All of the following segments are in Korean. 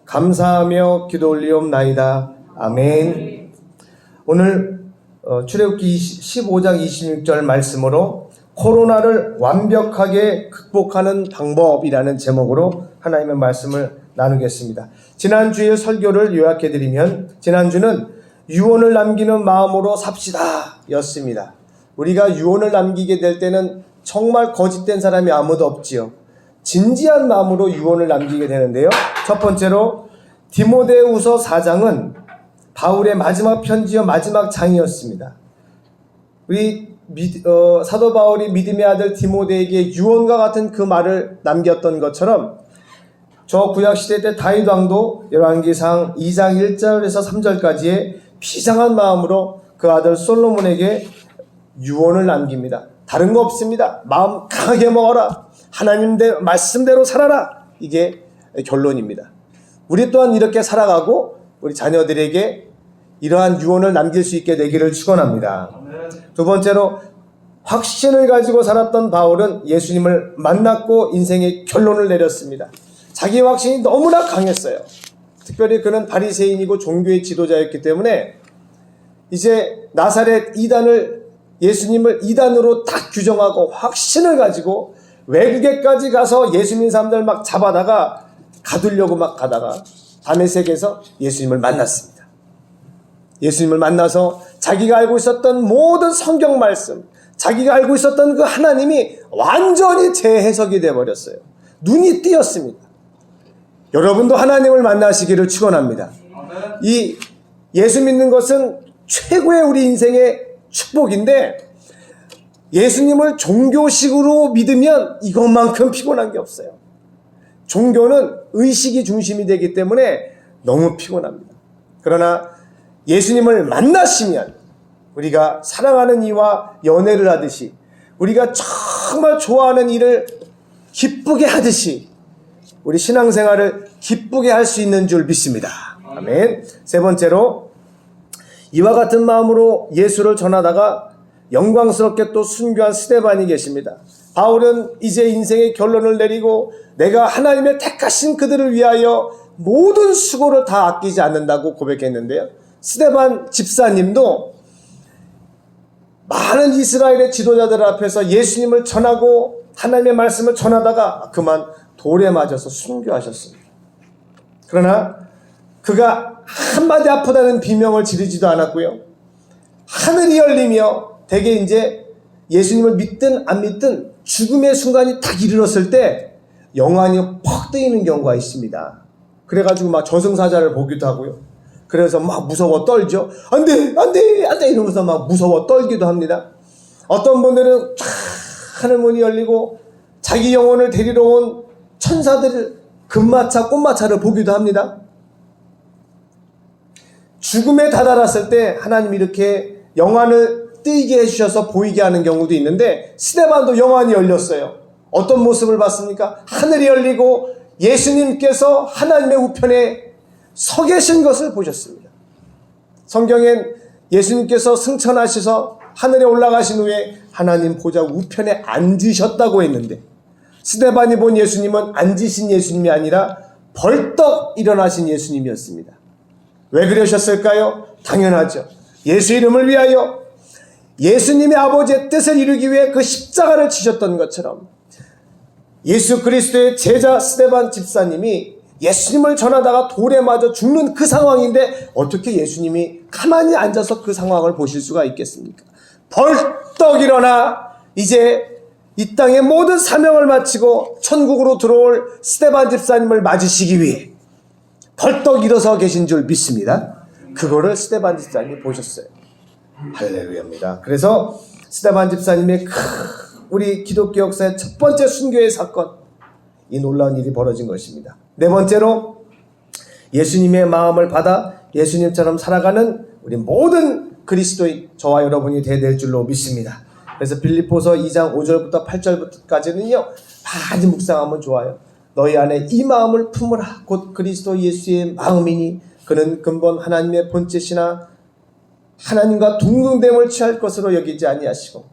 감사하며 기도 올리옵나이다. 아멘. 오늘 출애굽기 15장 26절 말씀으로 코로나를 완벽하게 극복하는 방법이라는 제목으로 하나님의 말씀을 나누겠습니다. 지난주의 설교를 요약해드리면, 지난주는 유언을 남기는 마음으로 삽시다 였습니다. 우리가 유언을 남기게 될 때는 정말 거짓된 사람이 아무도 없지요. 진지한 마음으로 유언을 남기게 되는데요. 첫 번째로 디모데후서 4장은 바울의 마지막 편지와 마지막 장이었습니다. 우리 사도 바울이 믿음의 아들 디모데에게 유언과 같은 그 말을 남겼던 것처럼, 저 구약시대 때 다윗 왕도 열왕기상 2장 1절에서 3절까지의 비장한 마음으로 그 아들 솔로몬에게 유언을 남깁니다. 다른 거 없습니다. 마음 강하게 먹어라. 하나님 말씀대로 살아라. 이게 결론입니다. 우리 또한 이렇게 살아가고 우리 자녀들에게 이러한 유언을 남길 수 있게 되기를 축원합니다. 두 번째로, 확신을 가지고 살았던 바울은 예수님을 만났고 인생의 결론을 내렸습니다. 자기 확신이 너무나 강했어요. 특별히 그는 바리새인이고 종교의 지도자였기 때문에 이제 나사렛 이단을, 예수님을 이단으로 딱 규정하고 확신을 가지고 외국에까지 가서 예수 믿는 사람들 막 잡아다가 가두려고 막 가다가 다메섹에서 예수님을 만났습니다. 예수님을 만나서 자기가 알고 있었던 모든 성경 말씀, 자기가 알고 있었던 그 하나님이 완전히 재해석이 되어버렸어요. 눈이 띄었습니다. 여러분도 하나님을 만나시기를 축원합니다. 이 예수 믿는 것은 최고의 우리 인생의 축복인데, 예수님을 종교식으로 믿으면 이것만큼 피곤한 게 없어요. 종교는 의식이 중심이 되기 때문에 너무 피곤합니다. 그러나 예수님을 만나시면 우리가 사랑하는 이와 연애를 하듯이, 우리가 정말 좋아하는 일을 기쁘게 하듯이 우리 신앙생활을 기쁘게 할 수 있는 줄 믿습니다. 아멘. 세 번째로, 이와 같은 마음으로 예수를 전하다가 영광스럽게 또 순교한 스데반이 계십니다. 바울은 이제 인생의 결론을 내리고 내가 하나님의 택하신 그들을 위하여 모든 수고를 다 아끼지 않는다고 고백했는데요. 스데반 집사님도 많은 이스라엘의 지도자들 앞에서 예수님을 전하고 하나님의 말씀을 전하다가 그만 돌에 맞아서 순교하셨습니다. 그러나 그가 한마디 아프다는 비명을 지르지도 않았고요. 하늘이 열리며 대개 이제 예수님을 믿든 안 믿든 죽음의 순간이 딱 이르렀을 때 영안이 퍽 뜨이는 경우가 있습니다. 그래가지고 막 저승사자를 보기도 하고요. 그래서 막 무서워 떨죠. 안 돼, 안 돼, 안 돼 이러면서 막 무서워 떨기도 합니다. 어떤 분들은 쫙 하늘문이 열리고 자기 영혼을 데리러 온 천사들을, 금마차, 꽃마차를 보기도 합니다. 죽음에 다다랐을 때 하나님이 이렇게 영안을 뜨이게 해주셔서 보이게 하는 경우도 있는데, 스데반도 영안이 열렸어요. 어떤 모습을 봤습니까? 하늘이 열리고 예수님께서 하나님의 우편에 서 계신 것을 보셨습니다. 성경엔 예수님께서 승천하셔서 하늘에 올라가신 후에 하나님 보좌 우편에 앉으셨다고 했는데, 스데반이 본 예수님은 앉으신 예수님이 아니라 벌떡 일어나신 예수님이었습니다. 왜 그러셨을까요? 당연하죠. 예수 이름을 위하여, 예수님의 아버지의 뜻을 이루기 위해 그 십자가를 지셨던 것처럼 예수 그리스도의 제자 스데반 집사님이 예수님을 전하다가 돌에 맞아 죽는 그 상황인데 어떻게 예수님이 가만히 앉아서 그 상황을 보실 수가 있겠습니까? 벌떡 일어나 이제 이 땅의 모든 사명을 마치고 천국으로 들어올 스데반 집사님을 맞으시기 위해 벌떡 일어서 계신 줄 믿습니다. 그거를 스데반 집사님이 보셨어요. 할렐루야입니다. 그래서 스데반 집사님의 우리 기독교 역사의 첫 번째 순교의 사건, 이 놀라운 일이 벌어진 것입니다. 네 번째로, 예수님의 마음을 받아 예수님처럼 살아가는 우리 모든 그리스도인, 저와 여러분이 될 줄로 믿습니다. 그래서 빌립보서 2장 5절부터 8절까지는요 많이 묵상하면 좋아요. 너희 안에 이 마음을 품으라. 곧 그리스도 예수의 마음이니 그는 근본 하나님의 본체시나 하나님과 동등됨을 취할 것으로 여기지 아니하시고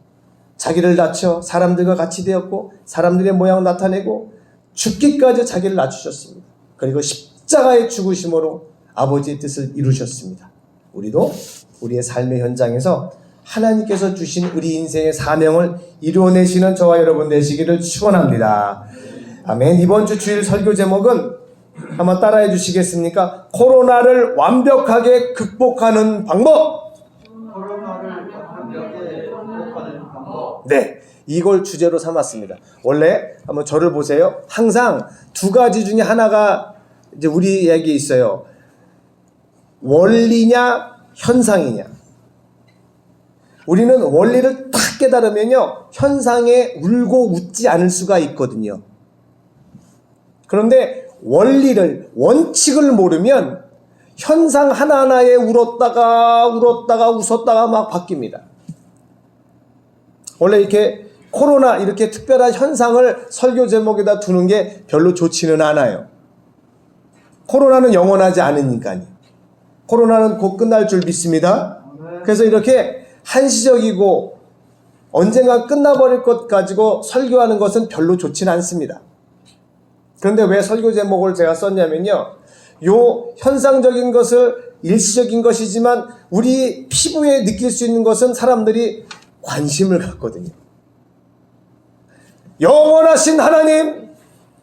자기를 낮춰 사람들과 같이 되었고 사람들의 모양을 나타내고 죽기까지 자기를 낮추셨습니다. 그리고 십자가의 죽으심으로 아버지의 뜻을 이루셨습니다. 우리도 우리의 삶의 현장에서 하나님께서 주신 우리 인생의 사명을 이루어내시는 저와 여러분 되시기를 축원합니다. 아멘. 이번 주 주일 설교 제목은 한번 따라해 주시겠습니까? 코로나를 완벽하게 극복하는 방법. 네, 이걸 주제로 삼았습니다. 원래 한번 저를 보세요. 항상 두 가지 중에 하나가 이제 우리에게 있어요. 원리냐 현상이냐. 우리는 원리를 딱 깨달으면요, 현상에 울고 웃지 않을 수가 있거든요. 그런데 원칙을 모르면 현상 하나하나에 울었다가 웃었다가 막 바뀝니다. 원래 이렇게 코로나 이렇게 특별한 현상을 설교 제목에다 두는 게 별로 좋지는 않아요. 코로나는 영원하지 않으니까요. 코로나는 곧 끝날 줄 믿습니다. 그래서 이렇게 한시적이고 언젠가 끝나버릴 것 가지고 설교하는 것은 별로 좋지는 않습니다. 그런데 왜 설교 제목을 제가 썼냐면요, 요 현상적인 것을 일시적인 것이지만 우리 피부에 느낄 수 있는 것은 사람들이 관심을 갖거든요. 영원하신 하나님,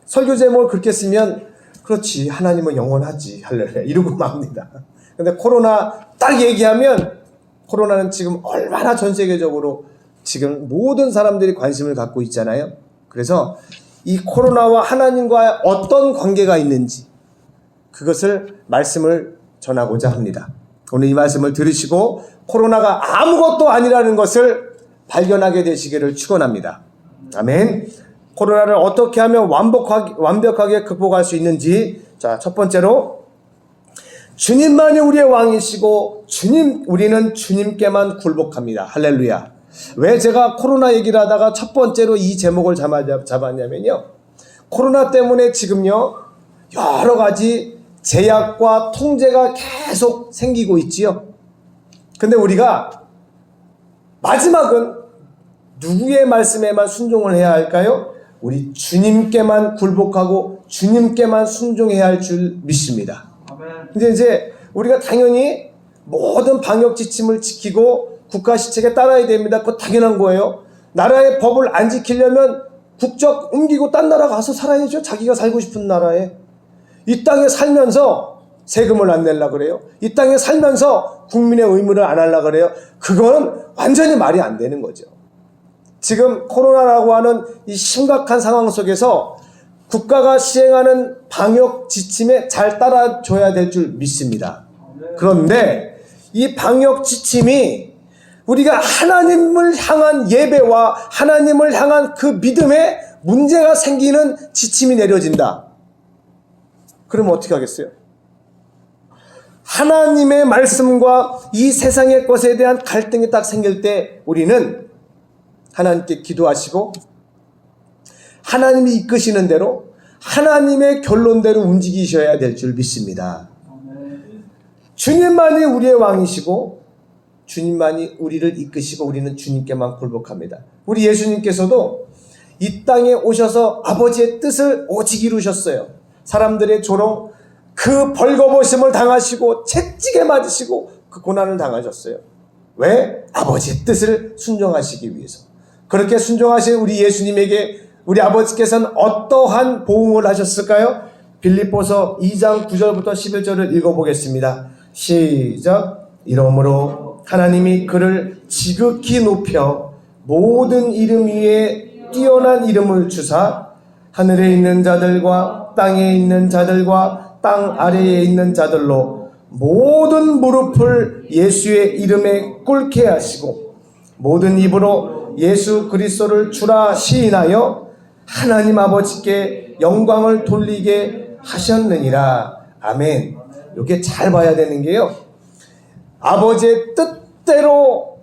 설교 제목을 그렇게 쓰면 그렇지, 하나님은 영원하지, 할렐루야 이러고 맙니다. 근데 코로나 딱 얘기하면, 코로나는 지금 얼마나 전 세계적으로 지금 모든 사람들이 관심을 갖고 있잖아요. 그래서 이 코로나와 하나님과 어떤 관계가 있는지 그것을 말씀을 전하고자 합니다. 오늘 이 말씀을 들으시고 코로나가 아무것도 아니라는 것을 발견하게 되시기를 축원합니다. 아멘. 코로나를 어떻게 하면 완벽하게 극복할 수 있는지, 자, 첫 번째로 주님만이 우리의 왕이시고 우리는 주님께만 굴복합니다. 할렐루야. 왜 제가 코로나 얘기를 하다가 첫 번째로 이 제목을 잡았냐면요, 코로나 때문에 지금요 여러 가지 제약과 통제가 계속 생기고 있지요. 근데 우리가 마지막은 누구의 말씀에만 순종을 해야 할까요? 우리 주님께만 굴복하고 주님께만 순종해야 할 줄 믿습니다. 근데 이제 우리가 당연히 모든 방역 지침을 지키고 국가 시책에 따라야 됩니다. 그거 당연한 거예요. 나라의 법을 안 지키려면 국적 옮기고 딴 나라 가서 살아야죠. 자기가 살고 싶은 나라에. 이 땅에 살면서 세금을 안 내려고 그래요. 이 땅에 살면서 국민의 의무를 안 하려고 그래요. 그건 완전히 말이 안 되는 거죠. 지금 코로나라고 하는 이 심각한 상황 속에서 국가가 시행하는 방역 지침에 잘 따라줘야 될 줄 믿습니다. 그런데 이 방역 지침이 우리가 하나님을 향한 예배와 하나님을 향한 그 믿음에 문제가 생기는 지침이 내려진다. 그러면 어떻게 하겠어요? 하나님의 말씀과 이 세상의 것에 대한 갈등이 딱 생길 때 우리는 하나님께 기도하시고 하나님이 이끄시는 대로 하나님의 결론대로 움직이셔야 될 줄 믿습니다. 주님만이 우리의 왕이시고 주님만이 우리를 이끄시고 우리는 주님께만 굴복합니다. 우리 예수님께서도 이 땅에 오셔서 아버지의 뜻을 오직 이루셨어요. 사람들의 조롱, 그 벌거벗음을 당하시고 채찍에 맞으시고 그 고난을 당하셨어요. 왜? 아버지의 뜻을 순종하시기 위해서. 그렇게 순종하신 우리 예수님에게 우리 아버지께서는 어떠한 보응을 하셨을까요? 빌립보서 2장 9절부터 11절을 읽어보겠습니다. 시작. 이러므로 하나님이 그를 지극히 높여 모든 이름 위에 뛰어난 이름을 주사 하늘에 있는 자들과 땅에 있는 자들과 땅 아래에 있는 자들로 모든 무릎을 예수의 이름에 꿇게 하시고 모든 입으로 예수 그리스도를 주라 시인하여 하나님 아버지께 영광을 돌리게 하셨느니라. 아멘. 이게 잘 봐야 되는 게요, 아버지의 뜻대로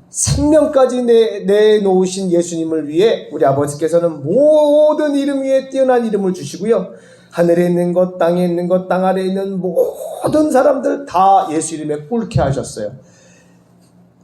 생명까지 내놓으신 예수님을 위해 우리 아버지께서는 모든 이름 위에 뛰어난 이름을 주시고요, 하늘에 있는 것, 땅에 있는 것, 땅 아래에 있는 모든 사람들 다 예수 이름에 꿇게 하셨어요.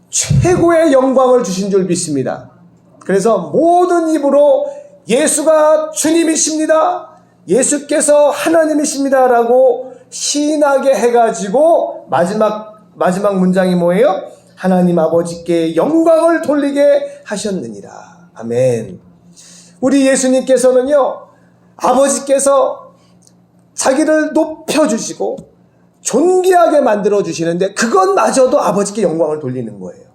최고의 영광을 주신 줄 믿습니다. 그래서 모든 입으로 예수가 주님이십니다, 예수께서 하나님이십니다라고 시인하게 해가지고 마지막 문장이 뭐예요? 하나님 아버지께 영광을 돌리게 하셨느니라. 아멘. 우리 예수님께서는요, 아버지께서 자기를 높여주시고 존귀하게 만들어주시는데 그것마저도 아버지께 영광을 돌리는 거예요.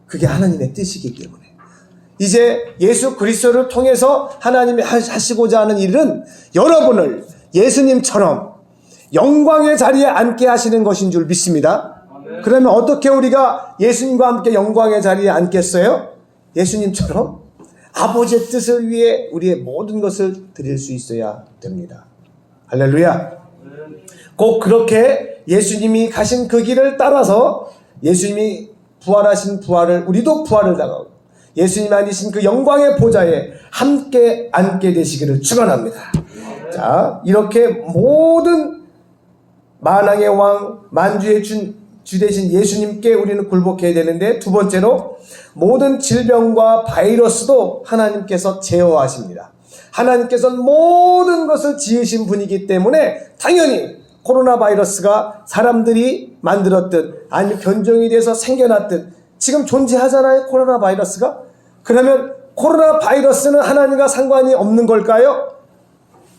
그게 하나님의 뜻이기 때문에. 이제 예수 그리스도를 통해서 하나님이 하시고자 하는 일은 여러분을 예수님처럼 영광의 자리에 앉게 하시는 것인 줄 믿습니다. 그러면 어떻게 우리가 예수님과 함께 영광의 자리에 앉겠어요? 예수님처럼 아버지의 뜻을 위해 우리의 모든 것을 드릴 수 있어야 됩니다. 할렐루야. 꼭 그렇게 예수님이 가신 그 길을 따라서 예수님이 부활하신 부활을 우리도 부활을 당하고 예수님 앉으신 그 영광의 보좌에 함께 앉게 되시기를 축원합니다. 자, 이렇게 모든 만왕의 왕 만주의 주 되신 예수님께 우리는 굴복해야 되는데, 두 번째로 모든 질병과 바이러스도 하나님께서 제어하십니다. 하나님께서는 모든 것을 지으신 분이기 때문에 당연히 코로나 바이러스가 사람들이 만들었든 아니면 변종이 돼서 생겨났든 지금 존재하잖아요, 코로나 바이러스가. 그러면 코로나 바이러스는 하나님과 상관이 없는 걸까요?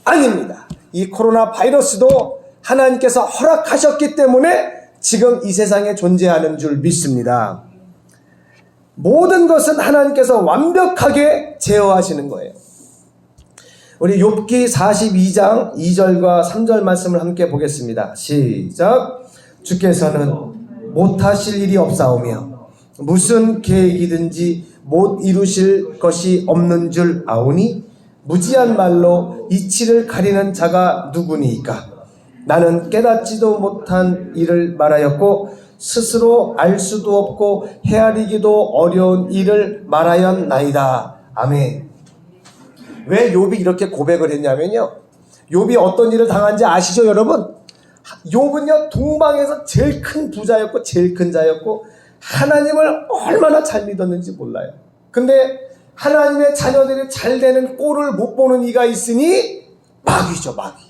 아닙니다. 이 코로나 바이러스도 하나님께서 허락하셨기 때문에 지금 이 세상에 존재하는 줄 믿습니다. 모든 것은 하나님께서 완벽하게 제어하시는 거예요. 우리 욥기 42장 2절과 3절 말씀을 함께 보겠습니다. 시작. 주께서는 못하실 일이 없사오며 무슨 계획이든지 못 이루실 것이 없는 줄 아오니 무지한 말로 이치를 가리는 자가 누구니이까. 나는 깨닫지도 못한 일을 말하였고 스스로 알 수도 없고 헤아리기도 어려운 일을 말하였나이다. 아멘. 왜 욥이 이렇게 고백을 했냐면요, 욥이 어떤 일을 당한지 아시죠, 여러분? 욥은요, 동방에서 제일 큰 부자였고 제일 큰 자였고 하나님을 얼마나 잘 믿었는지 몰라요. 근데 하나님의 자녀들이 잘 되는 꼴을 못 보는 이가 있으니 마귀죠, 마귀.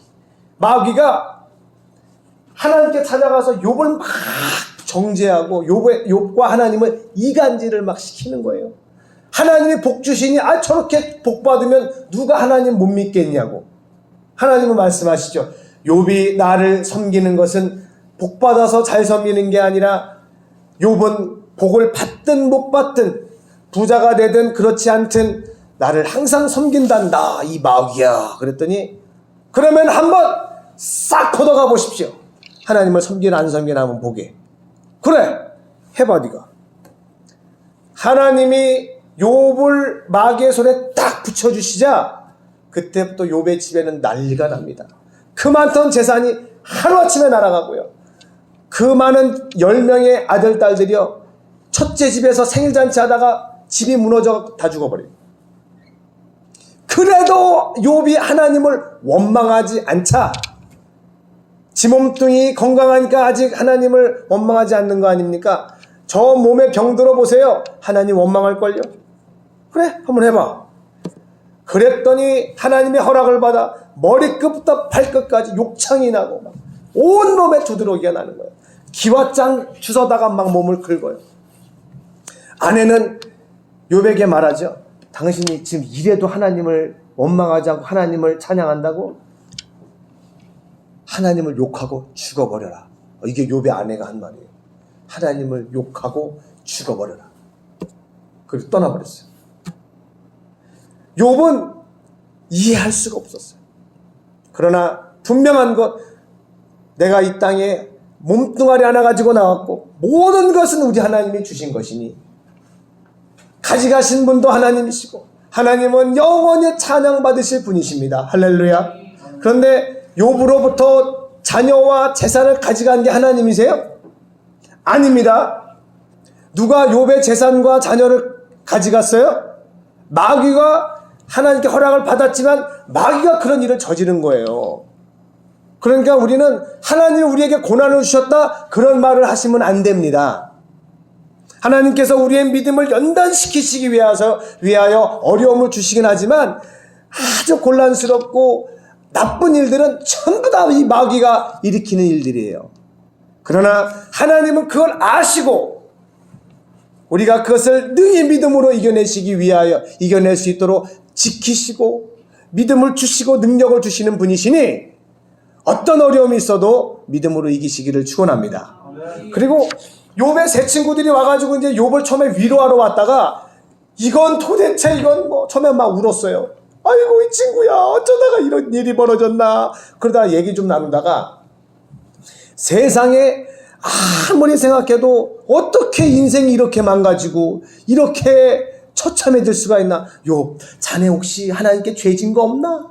마귀가 하나님께 찾아가서 욥을 막 정죄하고 욥과 하나님을 이간질을 막 시키는 거예요. 하나님이 복 주시니 저렇게 복 받으면 누가 하나님 못 믿겠냐고. 하나님은 말씀하시죠. 욥이 나를 섬기는 것은 복 받아서 잘 섬기는 게 아니라 욥은 복을 받든 못 받든 부자가 되든 그렇지 않든 나를 항상 섬긴단다, 이 마귀야. 그랬더니 그러면 한번 싹 걷어가 보십시오. 하나님을 섬기나 안 섬기나 한번 보게. 그래, 해봐 네가. 하나님이 욥을 마귀의 손에 딱 붙여주시자 그때부터 욥의 집에는 난리가 납니다. 그 많던 재산이 하루아침에 날아가고요. 그 많은 10명의 아들, 딸들이요, 첫째 집에서 생일잔치 하다가 집이 무너져 다 죽어버려요. 그래도 욥이 하나님을 원망하지 않자. 지 몸뚱이 건강하니까 아직 하나님을 원망하지 않는 거 아닙니까? 저 몸에 병 들어보세요. 하나님 원망할걸요? 그래, 한번 해봐. 그랬더니 하나님의 허락을 받아 머리끝부터 발끝까지 욕창이 나고 막 온 몸에 두드러기가 나는 거예요. 기와장 주워다가 막 몸을 긁어요. 아내는 욥에게 말하죠. 당신이 지금 이래도 하나님을 원망하지 않고 하나님을 찬양한다고? 하나님을 욕하고 죽어버려라. 이게 욥의 아내가 한 말이에요. 하나님을 욕하고 죽어버려라. 그리고 떠나버렸어요. 욥은 이해할 수가 없었어요. 그러나 분명한 것, 내가 이 땅에 몸뚱아리 하나 가지고 나왔고 모든 것은 우리 하나님이 주신 것이니 가져가신 분도 하나님이시고 하나님은 영원히 찬양받으실 분이십니다. 할렐루야. 그런데 욥으로부터 자녀와 재산을 가져간 게 하나님이세요? 아닙니다. 누가 욥의 재산과 자녀를 가져갔어요? 마귀가 하나님께 허락을 받았지만 마귀가 그런 일을 저지른 거예요. 그러니까 우리는 하나님이 우리에게 고난을 주셨다 그런 말을 하시면 안 됩니다. 하나님께서 우리의 믿음을 연단시키시기 위하여 어려움을 주시긴 하지만 아주 곤란스럽고 나쁜 일들은 전부 다 이 마귀가 일으키는 일들이에요. 그러나 하나님은 그걸 아시고 우리가 그것을 능히 믿음으로 이겨낼 수 있도록 지키시고 믿음을 주시고 능력을 주시는 분이시니 어떤 어려움이 있어도 믿음으로 이기시기를 축원합니다. 그리고 욥의 세 친구들이 와가지고 이제 욥을 처음에 위로하러 왔다가 이건 뭐 처음에 막 울었어요. 아이고 이 친구야 어쩌다가 이런 일이 벌어졌나. 그러다가 얘기 좀 나누다가 세상에 아무리 생각해도 어떻게 인생이 이렇게 망가지고 이렇게 처참해질 수가 있나. 욥, 자네 혹시 하나님께 죄진 거 없나?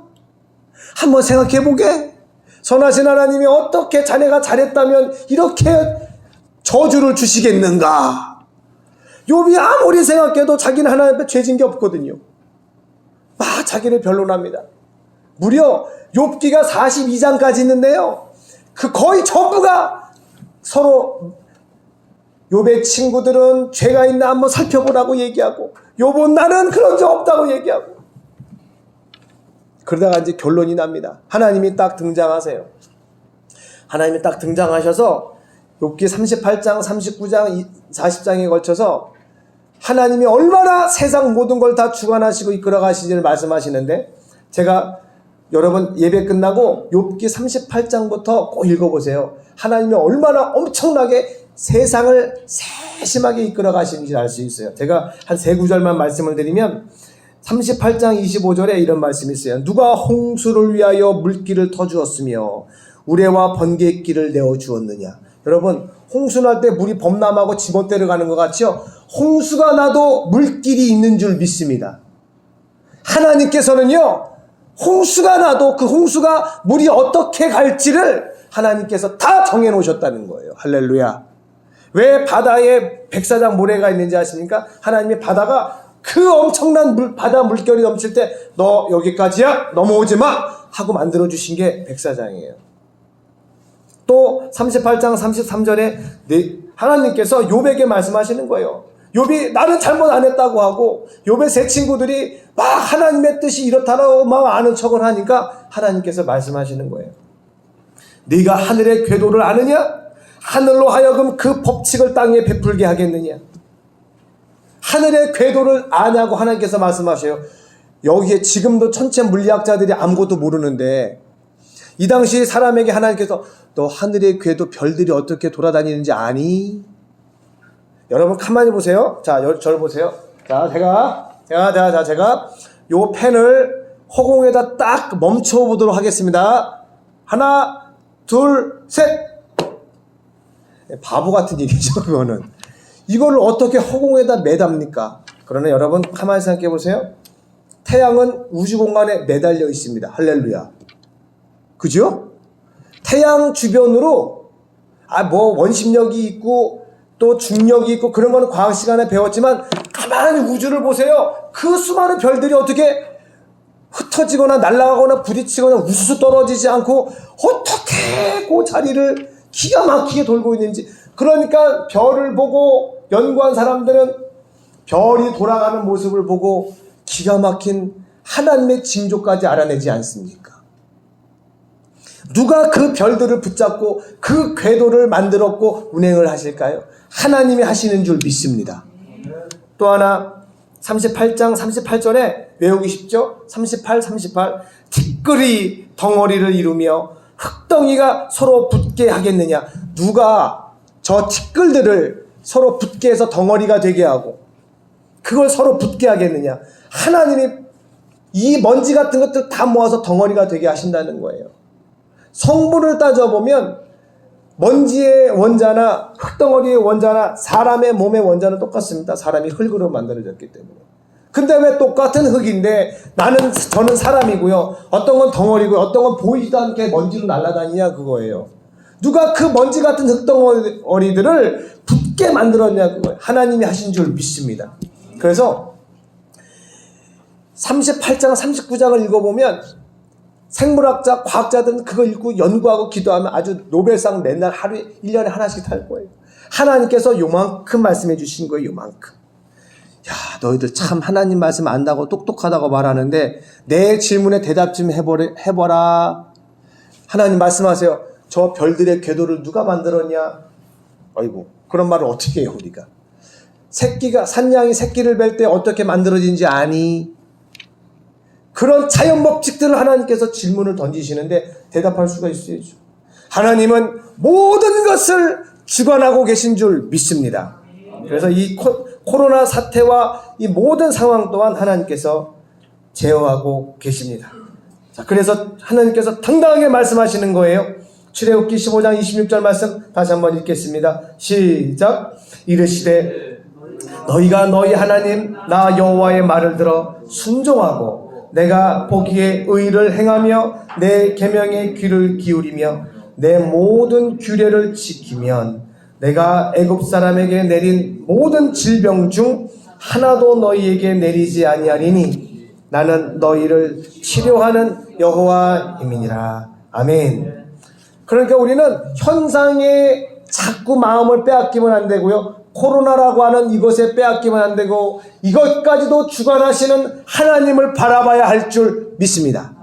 한번 생각해보게. 선하신 하나님이 어떻게 자네가 잘했다면 이렇게 저주를 주시겠는가. 욥이 아무리 생각해도 자기는 하나님 앞에 죄진 게 없거든요. 막 자기를 변론합니다. 무려 욥기가 42장까지 있는데요, 그 거의 전부가 서로 욥의 친구들은 죄가 있나 한번 살펴보라고 얘기하고 욥은 나는 그런 적 없다고 얘기하고, 그러다가 이제 결론이 납니다. 하나님이 딱 등장하세요. 하나님이 딱 등장하셔서 욥기 38장, 39장, 40장에 걸쳐서 하나님이 얼마나 세상 모든 걸 다 주관하시고 이끌어 가시지를 말씀하시는데, 제가 여러분 예배 끝나고 욥기 38장부터 꼭 읽어보세요. 하나님이 얼마나 엄청나게 세상을 세심하게 이끌어 가시는지 알 수 있어요. 제가 한 세 구절만 말씀을 드리면 38장 25절에 이런 말씀이 있어요. 누가 홍수를 위하여 물길을 터주었으며 우레와 번개길을 내어주었느냐. 여러분, 홍수 날 때 물이 범람하고 지멋대로 가는 것 같죠? 홍수가 나도 물길이 있는 줄 믿습니다. 하나님께서는요, 홍수가 나도 그 홍수가 물이 어떻게 갈지를 하나님께서 다 정해놓으셨다는 거예요. 할렐루야. 왜 바다에 백사장 모래가 있는지 아십니까? 하나님이 바다가 그 엄청난 바다 물결이 넘칠 때 너 여기까지야, 넘어오지 마 하고 만들어주신 게 백사장이에요. 또 38장 33절에 하나님께서 욥에게 말씀하시는 거예요. 욥이 나는 잘못 안 했다고 하고 욥의 세 친구들이 막 하나님의 뜻이 이렇다라고 막 아는 척을 하니까 하나님께서 말씀하시는 거예요. 네가 하늘의 궤도를 아느냐? 하늘로 하여금 그 법칙을 땅에 베풀게 하겠느냐? 하늘의 궤도를 아냐고 하나님께서 말씀하셔요. 여기에 지금도 천체 물리학자들이 아무것도 모르는데 이 당시 사람에게 하나님께서 너 하늘의 궤도 별들이 어떻게 돌아다니는지 아니? 여러분 가만히 보세요. 자, 저를 보세요. 자, 제가 요 펜을 허공에다 딱 멈춰 보도록 하겠습니다. 하나, 둘, 셋. 바보 같은 일이죠, 그거는. 이걸 어떻게 허공에다 매답니까? 그러나 여러분 가만히 생각해 보세요. 태양은 우주 공간에 매달려 있습니다. 할렐루야. 그죠? 태양 주변으로 뭐 원심력이 있고 또 중력이 있고 그런 거는 과학 시간에 배웠지만 가만히 우주를 보세요. 그 수많은 별들이 어떻게 흩어지거나 날아가거나 부딪히거나 우수수 떨어지지 않고 어떻게 그 자리를 기가 막히게 돌고 있는지. 그러니까 별을 보고 연구한 사람들은 별이 돌아가는 모습을 보고 기가 막힌 하나님의 징조까지 알아내지 않습니까? 누가 그 별들을 붙잡고 그 궤도를 만들었고 운행을 하실까요? 하나님이 하시는 줄 믿습니다. 또 하나 38장 38절에 외우기 쉽죠? 38 티끌이 덩어리를 이루며 흙덩이가 서로 붙게 하겠느냐. 누가 저 티끌들을 서로 붙게 해서 덩어리가 되게 하고 그걸 서로 붙게 하겠느냐. 하나님이 이 먼지 같은 것들 다 모아서 덩어리가 되게 하신다는 거예요. 성분을 따져보면 먼지의 원자나 흙덩어리의 원자나 사람의 몸의 원자는 똑같습니다. 사람이 흙으로 만들어졌기 때문에. 근데 왜 똑같은 흙인데 저는 사람이고요, 어떤 건 덩어리고요, 어떤 건 보이지도 않게 먼지로 날아다니냐 그거예요. 누가 그 먼지 같은 흙덩어리들을 붙게 만들었냐 그거예요. 하나님이 하신 줄 믿습니다. 그래서 38장 39장을 읽어보면 생물학자, 과학자들은 그거 읽고 연구하고 기도하면 아주 노벨상 맨날 하루에 1년에 하나씩 탈 거예요. 하나님께서 요만큼 말씀해 주신 거예요. 요만큼. 야, 너희들 참 하나님 말씀 안다고 똑똑하다고 말하는데 내 질문에 대답 좀 해봐라. 하나님 말씀하세요. 저 별들의 궤도를 누가 만들었냐? 아이고, 그런 말을 어떻게 해요, 우리가? 산양이 새끼를 뵐 때 어떻게 만들어진지 아니? 그런 자연 법칙들을 하나님께서 질문을 던지시는데 대답할 수가 있어야죠. 하나님은 모든 것을 주관하고 계신 줄 믿습니다. 그래서 이 코로나 사태와 이 모든 상황 또한 하나님께서 제어하고 계십니다. 자, 그래서 하나님께서 당당하게 말씀하시는 거예요. 출애굽기 15장 26절 말씀 다시 한번 읽겠습니다. 시작. 이르시되 너희가 너희 하나님 나 여호와의 말을 들어 순종하고 내가 보기에 의를 행하며 내 계명에 귀를 기울이며 내 모든 규례를 지키면 내가 애굽 사람에게 내린 모든 질병 중 하나도 너희에게 내리지 아니하리니 나는 너희를 치료하는 여호와임이니라. 아멘. 그러니까 우리는 현상에 자꾸 마음을 빼앗기면 안 되고요. 코로나라고 하는 이것에 빼앗기면 안 되고 이것까지도 주관하시는 하나님을 바라봐야 할 줄 믿습니다.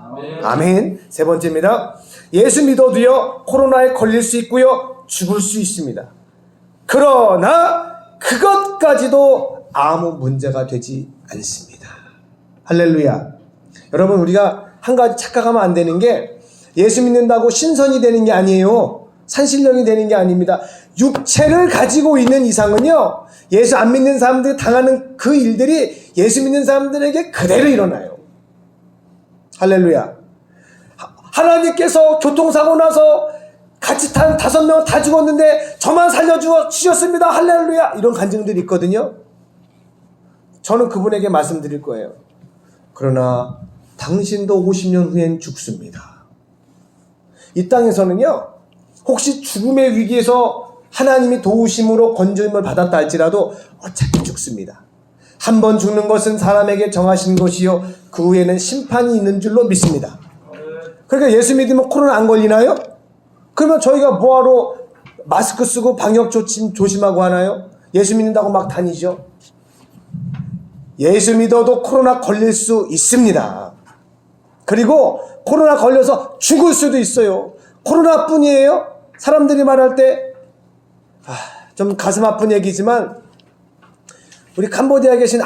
아멘. 세 번째입니다. 예수 믿어도요, 코로나에 걸릴 수 있고요, 죽을 수 있습니다. 그러나 그것까지도 아무 문제가 되지 않습니다. 할렐루야. 여러분, 우리가 한 가지 착각하면 안 되는 게 예수 믿는다고 신선이 되는 게 아니에요. 산신령이 되는 게 아닙니다. 육체를 가지고 있는 이상은요, 예수 안 믿는 사람들이 당하는 그 일들이 예수 믿는 사람들에게 그대로 일어나요. 할렐루야. 하나님께서 교통사고 나서 같이 탄 5명 다 죽었는데 저만 살려주셨습니다. 할렐루야. 이런 간증들이 있거든요. 저는 그분에게 말씀드릴 거예요. 그러나 당신도 50년 후엔 죽습니다. 이 땅에서는요, 혹시 죽음의 위기에서 하나님이 도우심으로 건져임을 받았다 할지라도 어차피 죽습니다. 한 번 죽는 것은 사람에게 정하신 것이요 그 후에는 심판이 있는 줄로 믿습니다. 그러니까 예수 믿으면 코로나 안 걸리나요? 그러면 저희가 뭐하러 마스크 쓰고 방역 조심하고 하나요? 예수 믿는다고 막 다니죠? 예수 믿어도 코로나 걸릴 수 있습니다. 그리고 코로나 걸려서 죽을 수도 있어요. 코로나뿐이에요? 사람들이 말할 때 좀 가슴 아픈 얘기지만 우리 캄보디아에 계신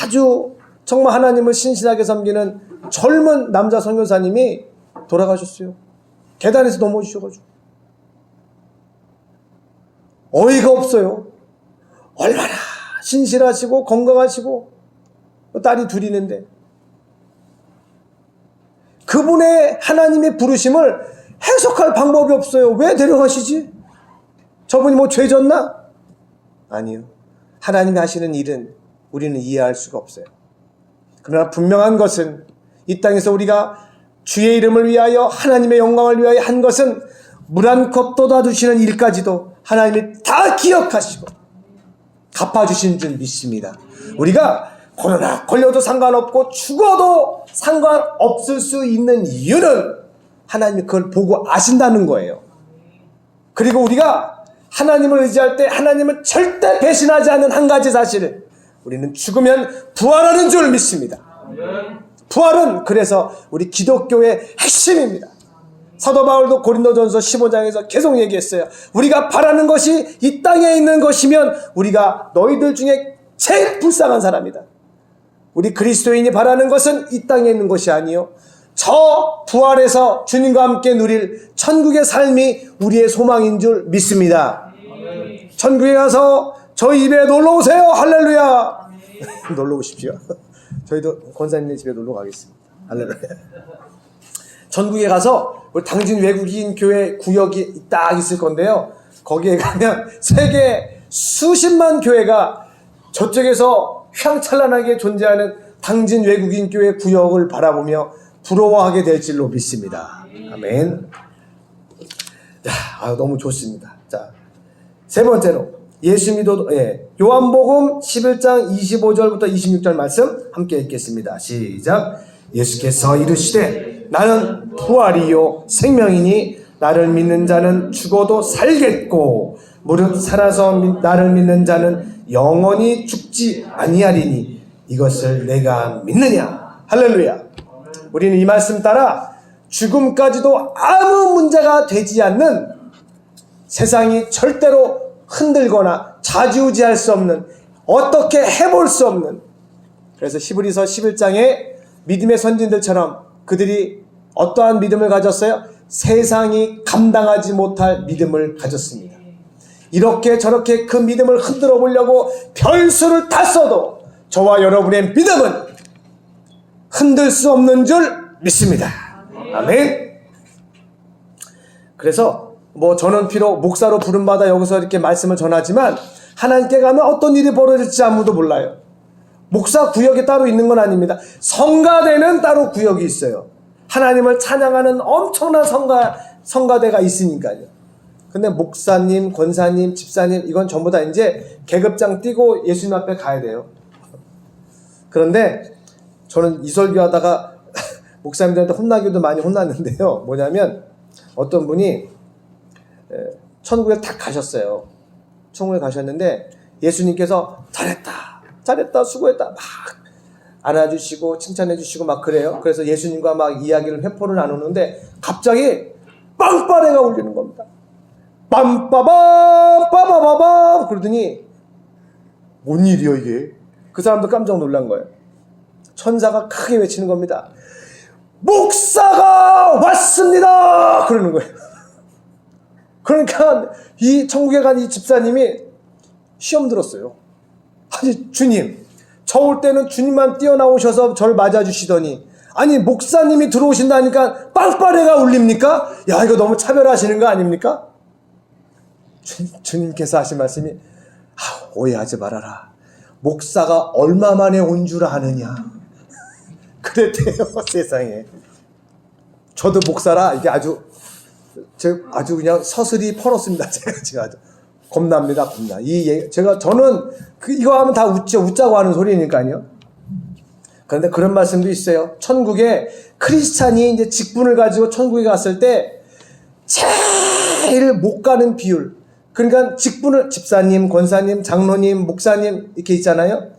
아주 정말 하나님을 신실하게 섬기는 젊은 남자 선교사님이 돌아가셨어요. 계단에서 넘어지셔가지고. 어이가 없어요. 얼마나 신실하시고 건강하시고 딸이 둘이 있는데 그분의 하나님의 부르심을 해석할 방법이 없어요. 왜 데려가시지? 저분이 뭐 죄졌나? 아니요. 하나님이 하시는 일은 우리는 이해할 수가 없어요. 그러나 분명한 것은 이 땅에서 우리가 주의 이름을 위하여 하나님의 영광을 위하여 한 것은 물 한 컵 쏟아주시는 일까지도 하나님이 다 기억하시고 갚아주신 줄 믿습니다. 우리가 코로나 걸려도 상관없고 죽어도 상관없을 수 있는 이유는 하나님이 그걸 보고 아신다는 거예요. 그리고 우리가 하나님을 의지할 때 하나님은 절대 배신하지 않는 한 가지 사실을 우리는 죽으면 부활하는 줄 믿습니다. 부활은 그래서 우리 기독교의 핵심입니다. 사도 바울도 고린도전서 15장에서 계속 얘기했어요. 우리가 바라는 것이 이 땅에 있는 것이면 우리가 너희들 중에 제일 불쌍한 사람이다. 우리 그리스도인이 바라는 것은 이 땅에 있는 것이 아니요 저 부활해서 주님과 함께 누릴 천국의 삶이 우리의 소망인 줄 믿습니다. 천국에 가서 저희 집에 놀러 오세요. 할렐루야. 놀러 오십시오. 저희도 권사님네 집에 놀러 가겠습니다. 할렐루야. 전국에 가서 우리 당진 외국인 교회 구역이 딱 있을 건데요. 거기에 가면 세계 수십만 교회가 저쪽에서 휘황찬란하게 존재하는 당진 외국인 교회 구역을 바라보며 부러워하게 될 줄로 믿습니다. 아멘. 자, 너무 좋습니다. 자, 세 번째로 예수 믿어도 요한복음 11장 25절부터 26절 말씀 함께 읽겠습니다. 시작. 예수께서 이르시되 나는 부활이요 생명이니 나를 믿는 자는 죽어도 살겠고 무릇 살아서 나를 믿는 자는 영원히 죽지 아니하리니 이것을 내가 믿느냐. 할렐루야. 우리는 이 말씀 따라 죽음까지도 아무 문제가 되지 않는, 세상이 절대로 흔들거나 좌지우지할 수 없는, 어떻게 해볼 수 없는, 그래서 히브리서 11장에 믿음의 선진들처럼 그들이 어떠한 믿음을 가졌어요? 세상이 감당하지 못할 믿음을 가졌습니다. 이렇게 저렇게 그 믿음을 흔들어 보려고 별수를 다 써도 저와 여러분의 믿음은 흔들 수 없는 줄 믿습니다. 아멘. 그래서 저는 비록 목사로 부름받아 여기서 이렇게 말씀을 전하지만 하나님께 가면 어떤 일이 벌어질지 아무도 몰라요. 목사 구역이 따로 있는 건 아닙니다. 성가대는 따로 구역이 있어요. 하나님을 찬양하는 엄청난 성가대가 있으니까요. 근데 목사님, 권사님, 집사님 이건 전부 다 이제 계급장 띄고 예수님 앞에 가야 돼요. 그런데 저는 이 설교하다가 목사님들한테 혼나기도 많이 혼났는데요. 뭐냐면 어떤 분이 천국에 딱 가셨어요. 천국에 가셨는데 예수님께서 잘했다, 수고했다 막 안아주시고 칭찬해주시고 막 그래요. 그래서 예수님과 막 이야기를 회포를 나누는데 갑자기 빵빠레가 울리는 겁니다. 빰빠밤 빠바바밤 그러더니 뭔 일이요 이게? 그 사람도 깜짝 놀란 거예요. 천사가 크게 외치는 겁니다. 목사가 왔습니다! 그러는 거예요. 그러니까 이 천국에 간 이 집사님이 시험 들었어요. 아니 주님, 저 올 때는 주님만 뛰어나오셔서 저를 맞아주시더니 아니 목사님이 들어오신다니까 빵빠레가 울립니까? 야 이거 너무 차별하시는 거 아닙니까? 주님께서 하신 말씀이 오해하지 말아라. 목사가 얼마 만에 온 줄 아느냐. 그랬대요. 세상에. 저도 목사라 이게 아주 그냥 서슬이 펄었습니다. 제가 아주 겁납니다. 겁나. 저는 이거 하면 다 웃자고 하는 소리니까요. 그런데 그런 말씀도 있어요. 천국에 크리스찬이 이제 직분을 가지고 천국에 갔을 때 제일 못 가는 비율. 그러니까 직분을 집사님, 권사님, 장로님, 목사님 이렇게 있잖아요.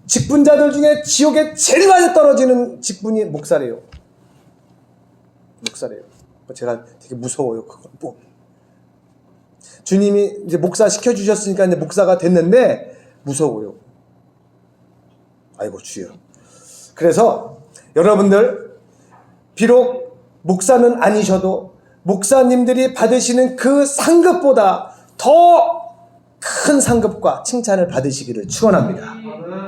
직분자들 중에 지옥에 제일 많이 떨어지는 직분이 목사래요. 제가 되게 무서워요. 그거 주님이 이제 목사 시켜주셨으니까 이제 목사가 됐는데 무서워요. 아이고 주여. 그래서 여러분들 비록 목사는 아니셔도 목사님들이 받으시는 그 상급보다 더 큰 상급과 칭찬을 받으시기를 축원합니다.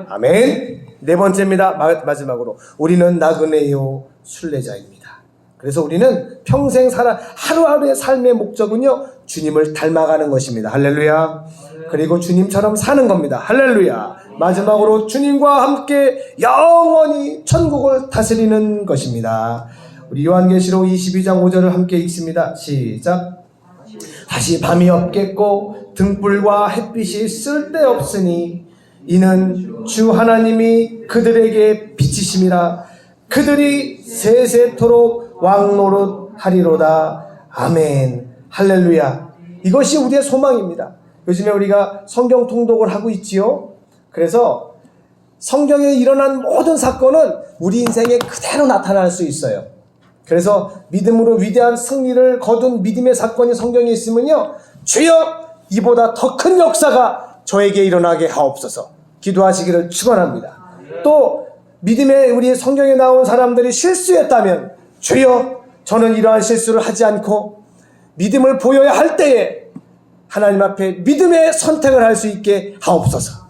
아멘. 네 번째입니다. 마지막으로 우리는 나그네요 순례자입니다. 그래서 우리는 평생 하루하루의 삶의 목적은요 주님을 닮아가는 것입니다. 할렐루야. 그리고 주님처럼 사는 겁니다. 할렐루야. 마지막으로 주님과 함께 영원히 천국을 다스리는 것입니다. 우리 요한계시록 22장 5절을 함께 읽습니다. 시작. 다시 밤이 없겠고 등불과 햇빛이 쓸데없으니 이는 주 하나님이 그들에게 비치심이라. 그들이 세세토록 왕노릇하리로다. 아멘. 할렐루야. 이것이 우리의 소망입니다. 요즘에 우리가 성경 통독을 하고 있지요. 그래서 성경에 일어난 모든 사건은 우리 인생에 그대로 나타날 수 있어요. 그래서 믿음으로 위대한 승리를 거둔 믿음의 사건이 성경에 있으면요, 주여 이보다 더 큰 역사가 저에게 일어나게 하옵소서 기도하시기를 축원합니다. 또 믿음의 우리 성경에 나온 사람들이 실수했다면 주여 저는 이러한 실수를 하지 않고 믿음을 보여야 할 때에 하나님 앞에 믿음의 선택을 할 수 있게 하옵소서.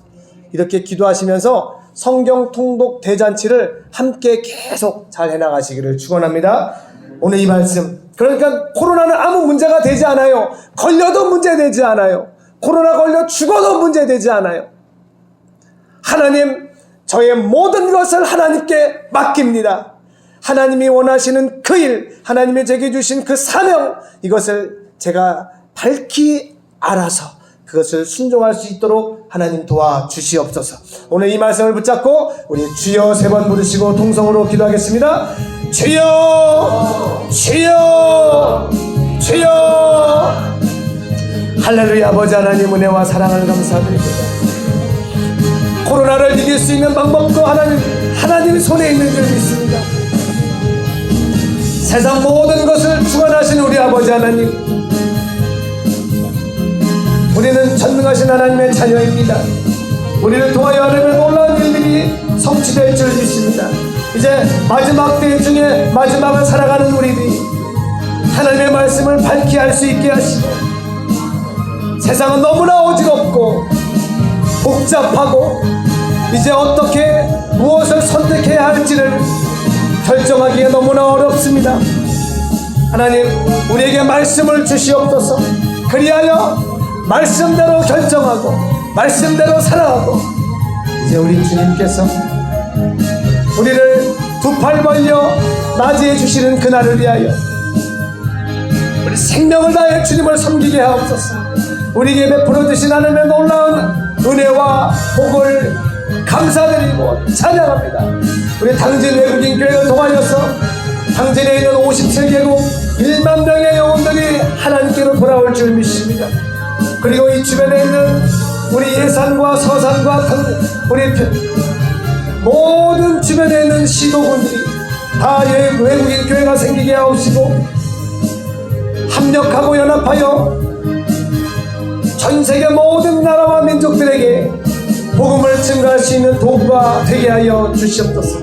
이렇게 기도하시면서 성경 통독 대잔치를 함께 계속 잘 해나가시기를 축원합니다. 오늘 이 말씀, 그러니까 코로나는 아무 문제가 되지 않아요. 걸려도 문제되지 않아요. 코로나 걸려 죽어도 문제되지 않아요. 하나님, 저의 모든 것을 하나님께 맡깁니다. 하나님이 원하시는 그 일, 하나님이 제게 주신 그 사명, 이것을 제가 밝히 알아서 그것을 순종할 수 있도록 하나님 도와주시옵소서. 오늘 이 말씀을 붙잡고 우리 주여 3번 부르시고 통성으로 기도하겠습니다. 주여, 주여, 주여. 할렐루야. 아버지 하나님 은혜와 사랑을 감사드립니다. 코로나를 이길 수 있는 방법도 하나님 손에 있는 줄 믿습니다. 세상 모든 것을 주관하신 우리 아버지 하나님, 우리는 전능하신 하나님의 자녀입니다. 우리를 통하여 하나님의 놀라운 일들이 성취될 줄 믿습니다. 이제 마지막 때 중에 마지막을 살아가는 우리들이 하나님의 말씀을 밝히 알 수 있게 하시고, 세상은 너무나 어지럽고 복잡하고 이제 어떻게 무엇을 선택해야 할지를 결정하기에 너무나 어렵습니다. 하나님, 우리에게 말씀을 주시옵소서. 그리하여 말씀대로 결정하고 말씀대로 살아가고, 이제 우리 주님께서 우리를 두 팔 벌려 맞이해 주시는 그날을 위하여 우리 생명을 다해 주님을 섬기게 하옵소서. 우리에게 베풀어 주신 하나님의 놀라운 은혜와 복을 감사드리고 찬양합니다. 우리 당진 외국인 교회를 통하여서 당진에 있는 57개국 1만 명의 영혼들이 하나님께로 돌아올 줄 믿습니다. 그리고 이 주변에 있는 우리 예산과 서산과 우리 모든 주변에 있는 시도군들이 다 외국인 교회가 생기게 하옵시고, 합력하고 연합하여 전 세계 모든 나라와 민족들에게 복음을 증거할 수 있는 도구가 되게 하여 주시옵소서.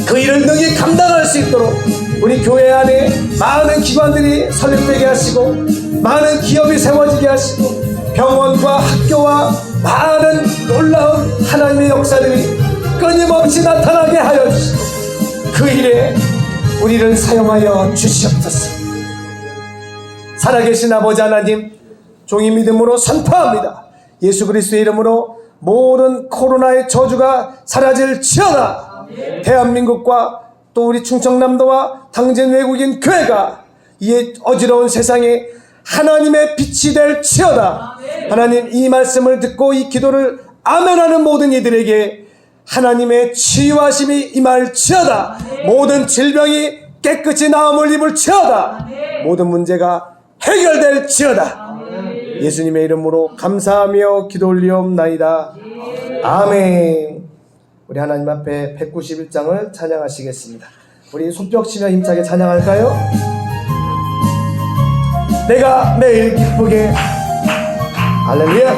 그 일을 능히 감당할 수 있도록 우리 교회 안에 많은 기관들이 설립되게 하시고, 많은 기업이 세워지게 하시고, 병원과 학교와 많은 놀라운 하나님의 역사들이 끊임없이 나타나게 하여 주시고, 그 일에 우리를 사용하여 주시옵소서. 살아계신 아버지 하나님, 종이 믿음으로 선포합니다. 예수 그리스도의 이름으로 모든 코로나의 저주가 사라질지어다. 대한민국과 또 우리 충청남도와 당진 외국인 교회가 이 어지러운 세상에 하나님의 빛이 될지어다. 하나님, 이 말씀을 듣고 이 기도를 아멘하는 모든 이들에게 하나님의 치유하심이 임할지어다. 모든 질병이 깨끗이 나음을 입을지어다. 모든 문제가 해결될지어다. 예수님의 이름으로 감사하며 기도 올리옵나이다. 아멘. 우리 하나님 앞에 191장을 찬양하시겠습니다. 우리 손뼉 치며 힘차게 찬양할까요? 내가 매일 기쁘게, 할렐루야.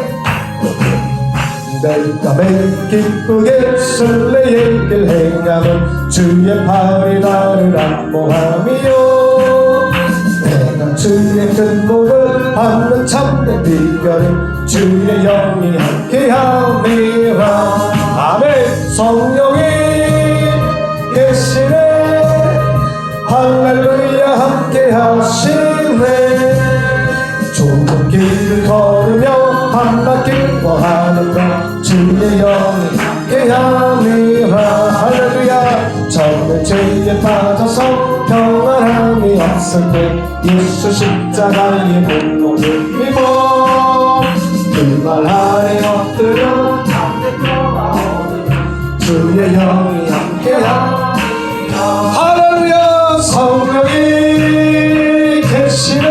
내가 매일 기쁘게 설레의 길 행하면 주의 팔이 나를 안보함이요. 내가 주의 큰 복을 받는 참된 비결은 주의 영이 함께함이라. 아멘. 성령이 계시네. 할렐루야. 함께하시네. 좁은 길을 걸으며 밤낮 기뻐하는가 주의 영이 함께함이라. 할렐루야. 처음에 죄에 빠져서 평안함이 없을 때 예수 십자가의 분노를 입어 그 말 아래 엎드려 주의 영이 함께함. 할렐루야. 성령이 계시네.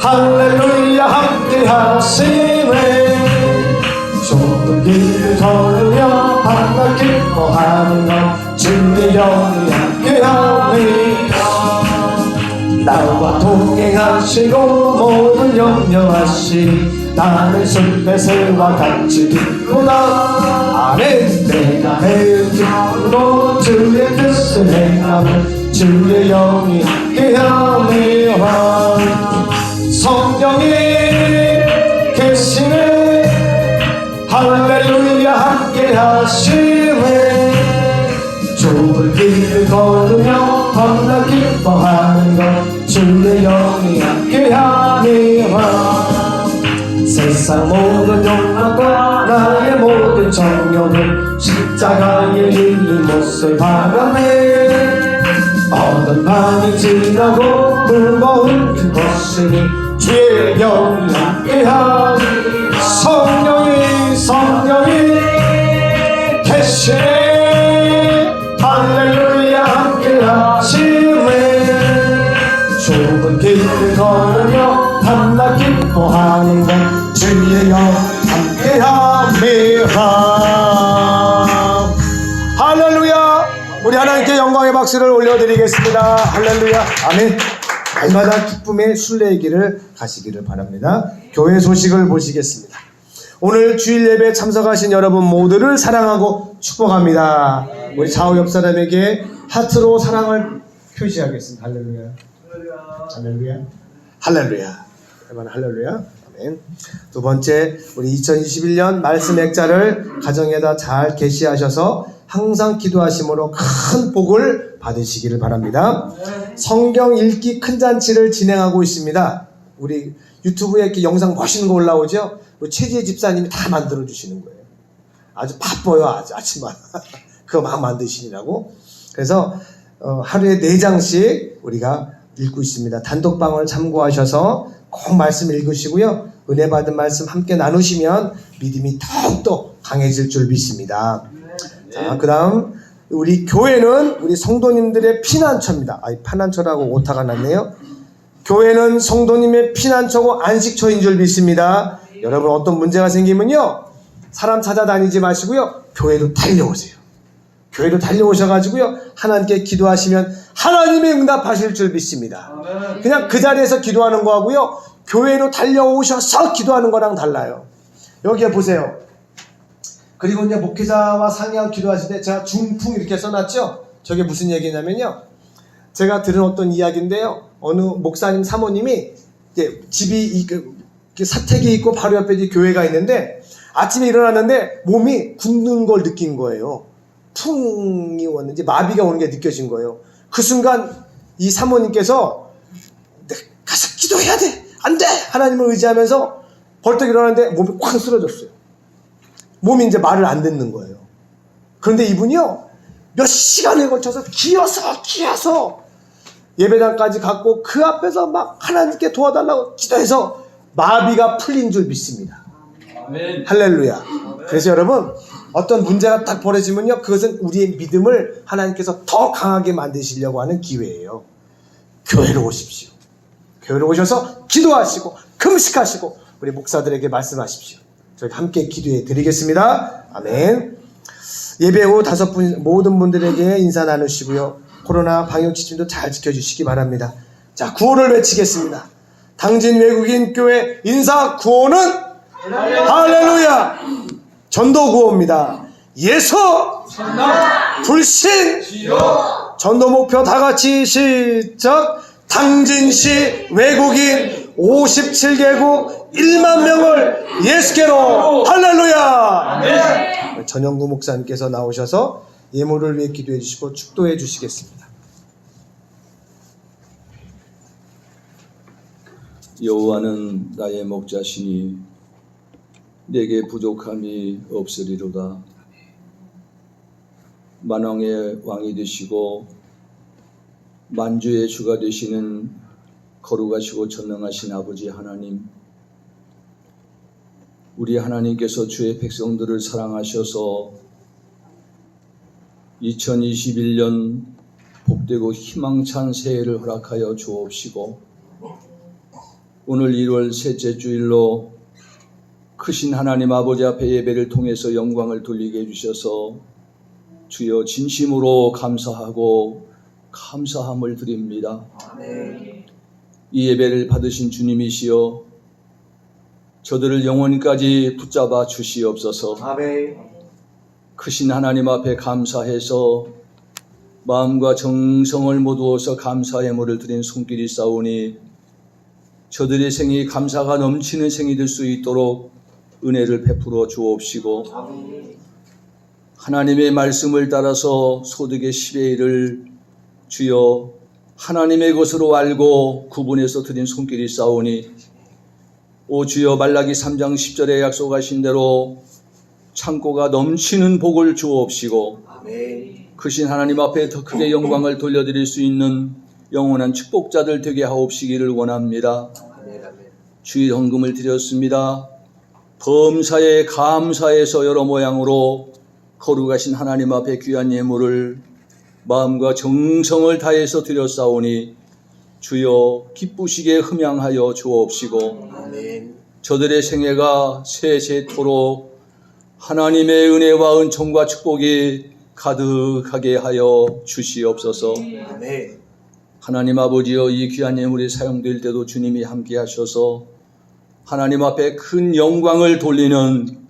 할렐루야. 함께하시네. 좁은 길을 걸으며 밤낮 기뻐하는 것 주의 영이 함께하니라. 나와 동행하시고 모든 염려하시니 나는 숲에새와 같이 기쁘다. 아멘. 내가 매일 기쁘고 주의 뜻을 행하면 주의 영이 함께하니라. 성령이 계시네. 할렐루야. 함께하시네. 좁은 길을 걸으며 밤낮 기뻐하는 것 주의 영이 함께하니라. 세상 모든 욕망과 나의 모든 정욕을 십자가에 이는 못을 바라네. 어떤 밤이 지나고 무거운 그것이니 주의 영이 함께하니. 성령이 계시네. 할렐루야. 함께하시네. 좁은 길을 걸으며 밤낮 기뻐하는 것 주의 영 함께함이라. 할렐루야. 우리 하나님께 영광의 박수를 올려드리겠습니다. 할렐루야. 아멘. 날마다 기쁨의 순례의 길을 가시기를 바랍니다. 교회 소식을 보시겠습니다. 오늘 주일 예배에 참석하신 여러분 모두를 사랑하고 축복합니다. 우리 좌우 옆 사람에게 하트로 사랑을 표시하겠습니다. 할렐루야. 할렐루야. 할렐루야. 할렐루야. 아멘. 두 번째, 우리 2021년 말씀 액자를 가정에다 잘 게시하셔서 항상 기도하심으로 큰 복을 받으시기를 바랍니다. 성경 읽기 큰 잔치를 진행하고 있습니다. 우리 유튜브에 이렇게 영상 멋있는 거 올라오죠? 우리 최지혜 집사님이 다 만들어 주시는 거예요. 아주 바빠요. 아주 아침마다. 그거 막 만드시느라고. 그래서 하루에 4장씩 우리가 읽고 있습니다. 단독방을 참고하셔서 꼭 말씀 읽으시고요. 은혜 받은 말씀 함께 나누시면 믿음이 더욱더 강해질 줄 믿습니다. 자, 그 다음 우리 교회는 우리 성도님들의 피난처입니다. 피난처라고 오타가 났네요. 교회는 성도님의 피난처고 안식처인 줄 믿습니다. 여러분 어떤 문제가 생기면요, 사람 찾아다니지 마시고요, 교회로 달려오세요. 교회로 달려오셔가지고요, 하나님께 기도하시면 하나님이 응답하실 줄 믿습니다. 그냥 그 자리에서 기도하는 거하고요, 교회로 달려오셔서 기도하는 거랑 달라요. 여기에 보세요. 그리고 이제 목회자와 상의하고 기도하실 때 제가 중풍 이렇게 써놨죠? 저게 무슨 얘기냐면요, 제가 들은 어떤 이야기인데요, 어느 목사님 사모님이 이제 집이 사택이 있고 바로 옆에 교회가 있는데 아침에 일어났는데 몸이 굳는 걸 느낀 거예요. 풍이 왔는지 마비가 오는 게 느껴진 거예요. 그 순간 이 사모님께서 가서 기도해야 돼, 안 돼, 하나님을 의지하면서 벌떡 일어났는데 몸이 꽉 쓰러졌어요. 몸이 이제 말을 안 듣는 거예요. 그런데 이분이요, 몇 시간에 걸쳐서 기어서 예배당까지 갔고 그 앞에서 막 하나님께 도와달라고 기도해서 마비가 풀린 줄 믿습니다. 아멘. 할렐루야. 아멘. 그래서 여러분, 어떤 문제가 딱 벌어지면요, 그것은 우리의 믿음을 하나님께서 더 강하게 만드시려고 하는 기회예요. 교회로 오십시오. 교회로 오셔서 기도하시고 금식하시고 우리 목사들에게 말씀하십시오. 저희 함께 기도해 드리겠습니다. 아멘. 예배 후 5분 모든 분들에게 인사 나누시고요, 코로나 방역 지침도 잘 지켜주시기 바랍니다. 자, 구호를 외치겠습니다. 당진 외국인 교회 인사 구호는 할렐루야. 전도 구호입니다. 예수, 불신, 전도 목표 다 같이 시작. 당진시 외국인 57개국 1만 명을 예수께로. 할렐루야. 아멘. 전영구 목사님께서 나오셔서 예물을 위해 기도해 주시고 축도해 주시겠습니다. 여호와는 나의 목자시니 내게 부족함이 없으리로다. 만왕의 왕이 되시고 만주의 주가 되시는 거룩하시고 전능하신 아버지 하나님, 우리 하나님께서 주의 백성들을 사랑하셔서 2021년 복되고 희망찬 새해를 허락하여 주옵시고, 오늘 1월 셋째 주일로 크신 하나님 아버지 앞에 예배를 통해서 영광을 돌리게 해주셔서 주여 진심으로 감사하고 감사함을 드립니다. 아멘. 이 예배를 받으신 주님이시여, 저들을 영원까지 붙잡아 주시옵소서. 아멘. 크신 하나님 앞에 감사해서 마음과 정성을 모두어서 감사 예물을 드린 손길이 싸우니 저들의 생이 감사가 넘치는 생이 될 수 있도록 은혜를 베풀어 주옵시고, 하나님의 말씀을 따라서 소득의 10의 1을 주여 하나님의 것으로 알고 구분해서 드린 손길이 싸우니, 오 주여 말라기 3장 10절에 약속하신 대로 창고가 넘치는 복을 주옵시고, 크신 하나님 앞에 더 크게 영광을 돌려드릴 수 있는 영원한 축복자들 되게 하옵시기를 원합니다. 주일 헌금을 드렸습니다. 범사에 감사해서 여러 모양으로 거룩하신 하나님 앞에 귀한 예물을 마음과 정성을 다해서 드렸사오니 주여 기쁘시게 흠양하여 주옵시고, 아멘. 저들의 생애가 세세토록 하나님의 은혜와 은총과 축복이 가득하게 하여 주시옵소서. 아멘. 하나님 아버지여, 이 귀한 예물이 사용될 때도 주님이 함께 하셔서 하나님 앞에 큰 영광을 돌리는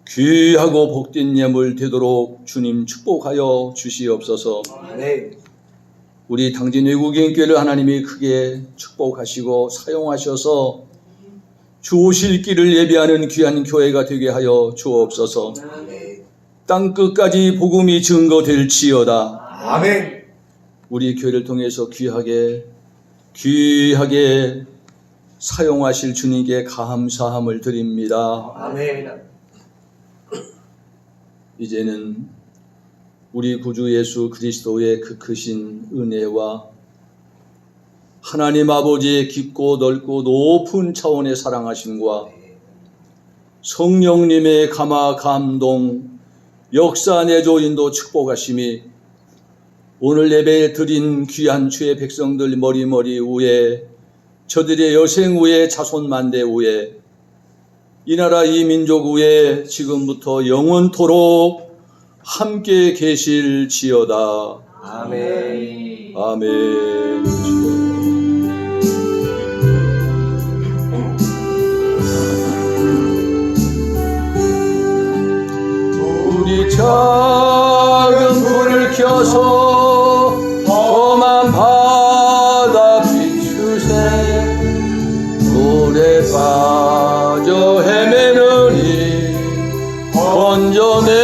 귀하고 복된 예물 되도록 주님 축복하여 주시옵소서. 아멘. 우리 당진 외국인교회를 하나님이 크게 축복하시고 사용하셔서 주 오실 길을 예비하는 귀한 교회가 되게 하여 주옵소서. 아멘. 땅 끝까지 복음이 증거될지어다. 아멘. 우리 교회를 통해서 귀하게 사용하실 주님께 감사함을 드립니다. 아멘. 이제는 우리 구주 예수 그리스도의 그 크신 은혜와 하나님 아버지의 깊고 넓고 높은 차원의 사랑하심과 성령님의 감화 감동 역사 내조 인도 축복하심이 오늘 예배에 드린 귀한 주의 백성들 머리머리 위에, 저들의 여생 위에, 자손 만대 위에, 이 나라 이 민족 위에 지금부터 영원토록 함께 계실지어다. 아멘. 아멘. 우리 작은 불을 켜서 험한 바다 비추세. 물에 빠져 헤매느니 건져내